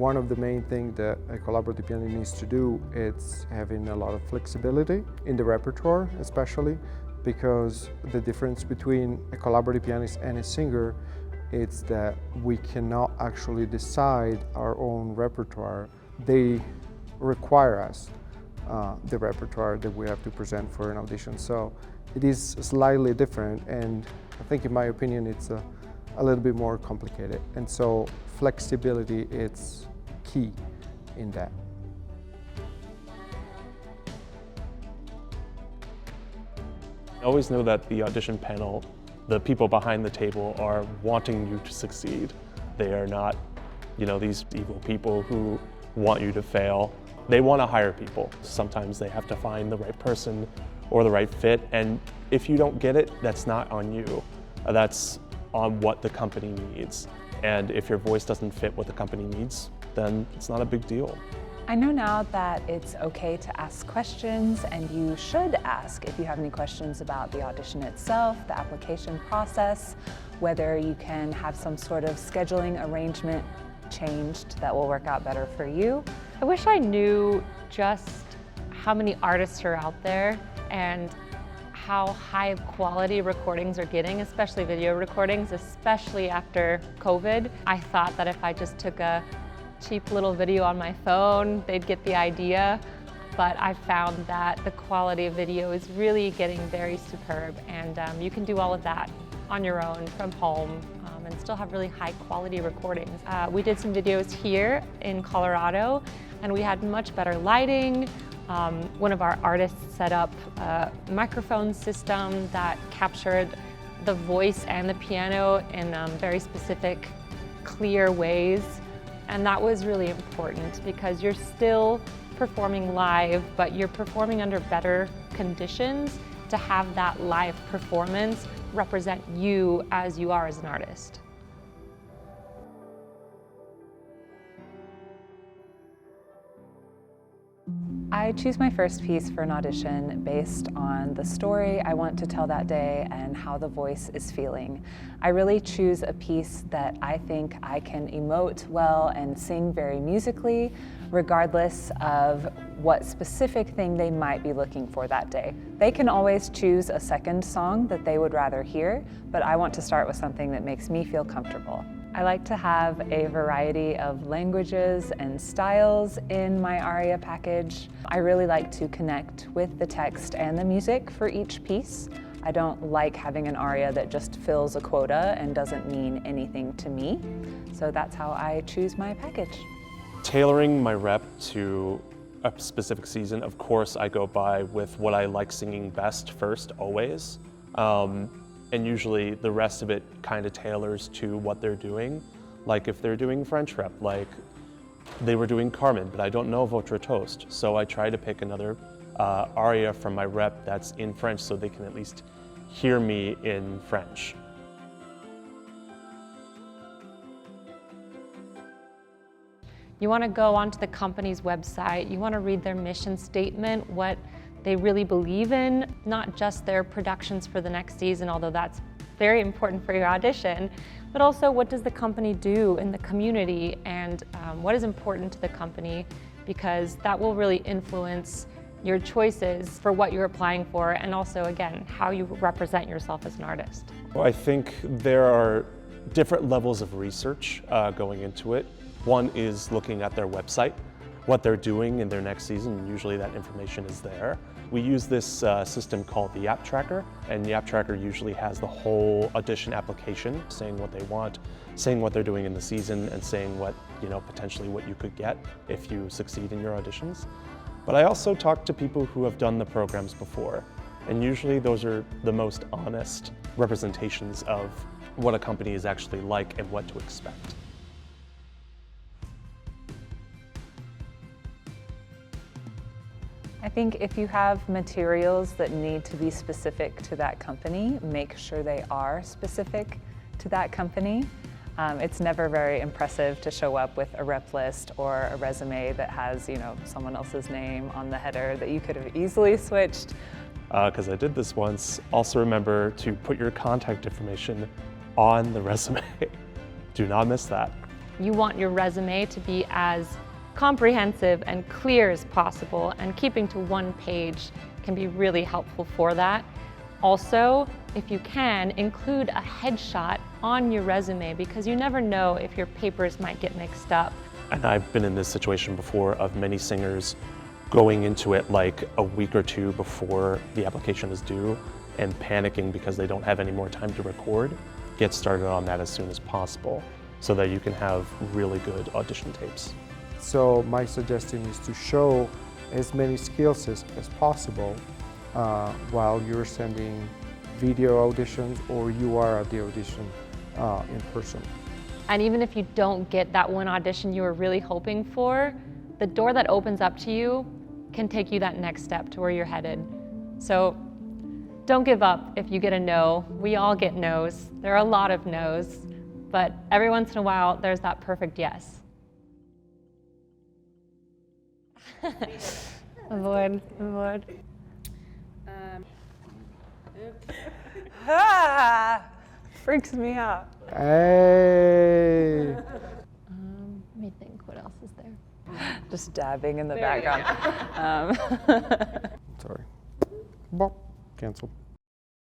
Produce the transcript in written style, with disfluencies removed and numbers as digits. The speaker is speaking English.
one of the main things that a collaborative pianist needs to do is having a lot of flexibility in the repertoire, especially because the difference between a collaborative pianist and a singer is that we cannot actually decide our own repertoire. They require us the repertoire that we have to present for an audition. So it is slightly different, and I think, in my opinion, it's a little bit more complicated. And so flexibility is key in that. I always know that the audition panel, the people behind the table, are wanting you to succeed. They are not, these evil people who want you to fail. They want to hire people. Sometimes they have to find the right person or the right fit, and if you don't get it, that's not on you. That's on what the company needs. And if your voice doesn't fit what the company needs, then it's not a big deal. I know now that it's okay to ask questions, and you should ask if you have any questions about the audition itself, the application process, whether you can have some sort of scheduling arrangement changed that will work out better for you. I wish I knew just how many artists are out there and how high quality recordings are getting, especially video recordings, especially after COVID. I thought that if I just took a cheap little video on my phone, they'd get the idea. But I found that the quality of video is really getting very superb, and you can do all of that on your own from home and still have really high quality recordings. We did some videos here in Colorado, and we had much better lighting. One of our artists set up a microphone system that captured the voice and the piano in very specific, clear ways. And that was really important because you're still performing live, but you're performing under better conditions to have that live performance represent you as you are as an artist. I choose my first piece for an audition based on the story I want to tell that day and how the voice is feeling. I really choose a piece that I think I can emote well and sing very musically, regardless of what specific thing they might be looking for that day. They can always choose a second song that they would rather hear, but I want to start with something that makes me feel comfortable. I like to have a variety of languages and styles in my aria package. I really like to connect with the text and the music for each piece. I don't like having an aria that just fills a quota and doesn't mean anything to me. So that's how I choose my package. Tailoring my rep to a specific season, of course, I go by with what I like singing best first, always. And usually the rest of it kind of tailors to what they're doing. Like if they're doing French rep, like they were doing Carmen, but I don't know Votre Toast. So I try to pick another aria from my rep that's in French so they can at least hear me in French. You want to go onto the company's website, you want to read their mission statement, what they really believe in, not just their productions for the next season, although that's very important for your audition, but also what does the company do in the community and what is important to the company, because that will really influence your choices for what you're applying for and also, again, how you represent yourself as an artist. Well, I think there are different levels of research going into it. One is looking at their website, what they're doing in their next season, and usually that information is there. We use this system called the App Tracker, and the App Tracker usually has the whole audition application, saying what they want, saying what they're doing in the season, and saying what, potentially what you could get if you succeed in your auditions. But I also talk to people who have done the programs before, and usually those are the most honest representations of what a company is actually like and what to expect. I think if you have materials that need to be specific to that company, make sure they are specific to that company. It's never very impressive to show up with a rep list or a resume that has, someone else's name on the header that you could have easily switched. Because I did this once. Also remember to put your contact information on the resume. Do not miss that. You want your resume to be as comprehensive and clear as possible, and keeping to one page can be really helpful for that. Also, if you can, include a headshot on your resume, because you never know if your papers might get mixed up. And I've been in this situation before of many singers going into it like a week or two before the application is due and panicking because they don't have any more time to record. Get started on that as soon as possible so that you can have really good audition tapes. So my suggestion is to show as many skills as possible while you're sending video auditions or you are at the audition in person. And even if you don't get that one audition you were really hoping for, the door that opens up to you can take you that next step to where you're headed. So don't give up if you get a no. We all get no's. There are a lot of no's, but every once in a while, there's that perfect yes. Avoid. Freaks me out. Hey! Let me think, what else is there? Just dabbing in the background. Sorry. Bop. Cancel.